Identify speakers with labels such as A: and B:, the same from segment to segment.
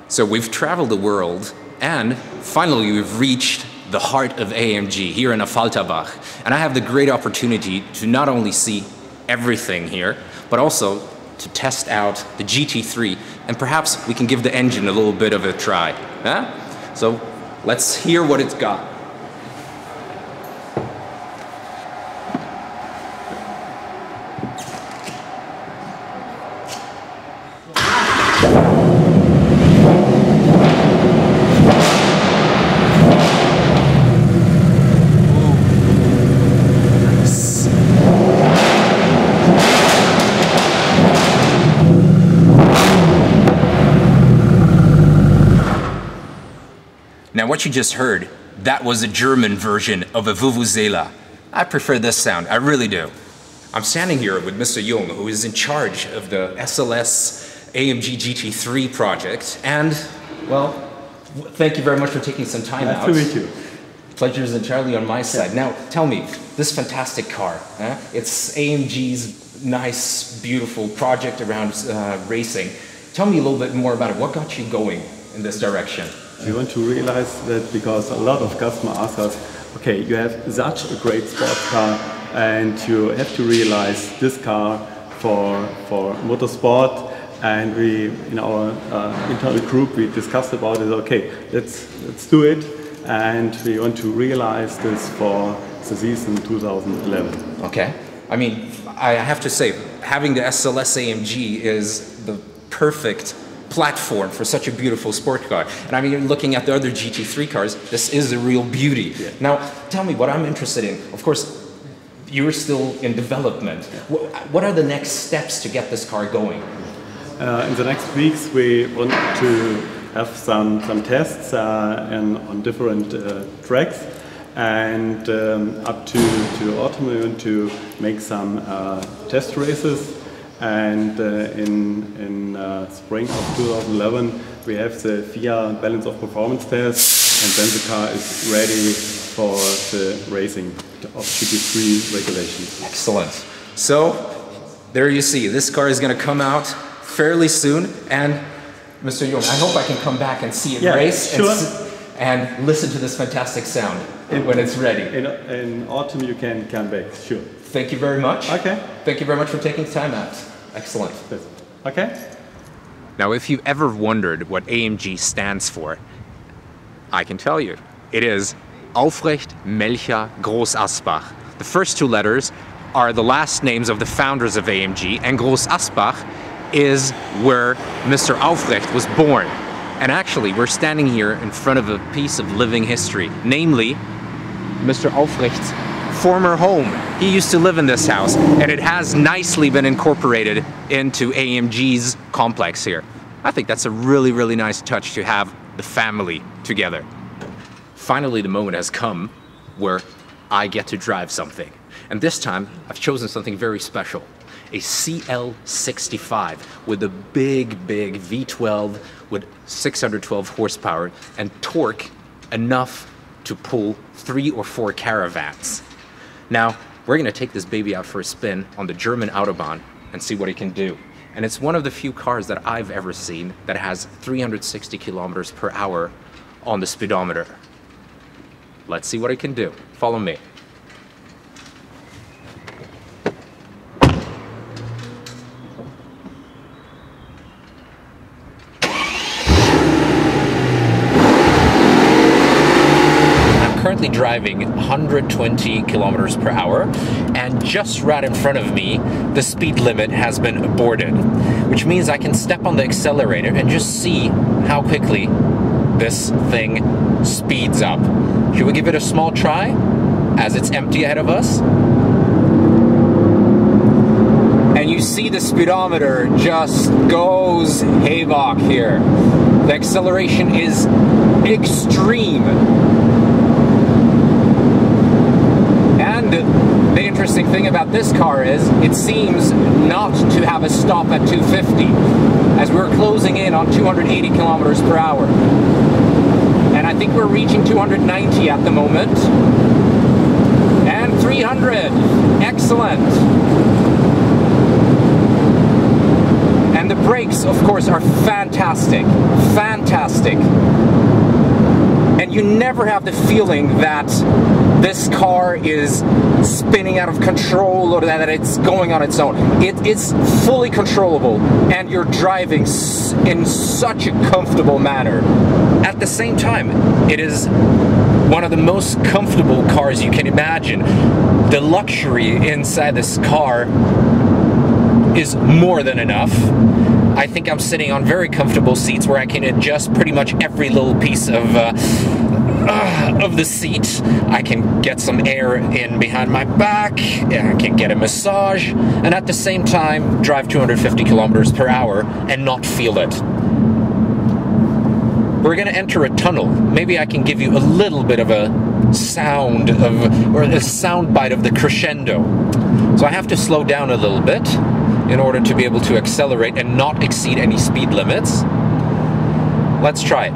A: So we've traveled the world, and finally we've reached the heart of AMG here in Affalterbach. And I have the great opportunity to not only see everything here, but also to test out the GT3, and perhaps we can give the engine a little bit of a try. Huh? So let's hear what it's got. Now what you just heard, that was a German version of a Vuvuzela. I prefer this sound, I really do. I'm standing here with Mr. Jung, who is in charge of the SLS AMG GT3 project, and, well, thank you very much for taking some time out.
B: Nice to meet you.
A: Pleasure is entirely on my side. Now, tell me, this fantastic car, it's AMG's nice, beautiful project around racing. Tell me a little bit more about it. What got you going in this direction?
B: We want to realize that because a lot of customers ask us, okay, you have such a great sports car and you have to realize this car for motorsport, and we, in our internal group, we discussed about it, okay, let's do it, and we want to realize this for the season 2011.
A: Okay. I mean, I have to say, having the SLS AMG is the perfect platform for such a beautiful sport car. And I mean, looking at the other GT3 cars, this is a real beauty. Yeah. Now, tell me what I'm interested in. Of course, you're still in development. Yeah. What are the next steps to get this car going?
B: In the next weeks, we want to have some tests on different tracks, and up to autumn we want to make some test races. And in spring of 2011 we have the FIA balance of performance test, and then the car is ready for the racing of GT3 regulations.
A: Excellent. So there you see, this car is going to come out fairly soon, and Mr. Jung, I hope I can come back and see it race,
B: sure,
A: and listen to this fantastic sound when it's ready.
B: In autumn you can come back, sure.
A: Thank you very much.
B: Okay.
A: Thank you very much for taking time out. Excellent.
B: Okay.
A: Now, if you ever wondered what AMG stands for, I can tell you. It is Aufrecht Melcher Groß Asbach. The first two letters are the last names of the founders of AMG, and Groß Asbach is where Mr. Aufrecht was born. And actually, we're standing here in front of a piece of living history, namely Mr. Aufrecht's former home. He used to live in this house, and it has nicely been incorporated into AMG's complex here. I think that's a really, really nice touch to have the family together. Finally, the moment has come where I get to drive something. And this time, I've chosen something very special. A CL65 with a big V12 with 612 horsepower and torque enough to pull 3 or 4 caravans. Now, we're going to take this baby out for a spin on the German Autobahn and see what it can do. And it's one of the few cars that I've ever seen that has 360 kilometers per hour on the speedometer. Let's see what it can do. Follow me. Currently driving 120 kilometers per hour, and just right in front of me the speed limit has been aborted, which means I can step on the accelerator and just see how quickly this thing speeds up. Should we give it a small try as it's empty ahead of us? And you see the speedometer just goes haylock here. The acceleration is extreme. The interesting thing about this car is it seems not to have a stop at 250 as we're closing in on 280 kilometers per hour. And I think we're reaching 290 at the moment. And 300. Excellent. And the brake brakes, of course, are fantastic. Fantastic. And you never have the feeling that this car is spinning out of control or that it's going on its own. It's fully controllable, and you're driving in such a comfortable manner. At the same time, it is one of the most comfortable cars you can imagine. The luxury inside this car is more than enough. I think I'm sitting on very comfortable seats where I can adjust pretty much every little piece of the seat. I can get some air in behind my back, I can get a massage, and at the same time drive 250 kilometers per hour and not feel it. We're gonna enter a tunnel. Maybe I can give you a little bit of a sound or a sound bite of the crescendo. So I have to slow down a little bit in order to be able to accelerate and not exceed any speed limits. Let's try it.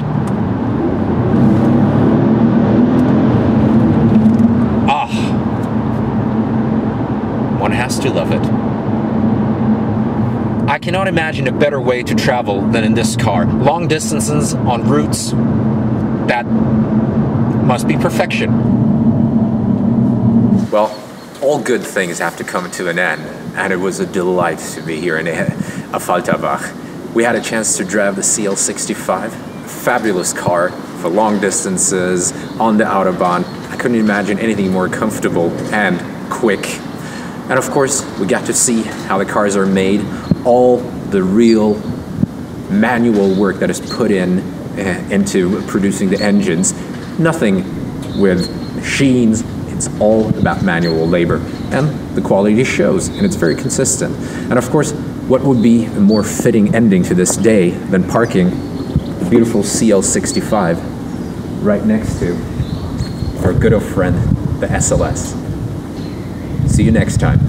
A: Ah, one has to love it. I cannot imagine a better way to travel than in this car. Long distances on routes, that must be perfection. Well, all good things have to come to an end, and it was a delight to be here in Affalterbach. We had a chance to drive the CL65, a fabulous car for long distances on the Autobahn. I couldn't imagine anything more comfortable and quick. And of course, we got to see how the cars are made, all the real manual work that is put into producing the engines. Nothing with machines. It's all about manual labor, and the quality shows, and it's very consistent. And of course, what would be a more fitting ending to this day than parking the beautiful CL65 right next to our good old friend, the SLS. See you next time.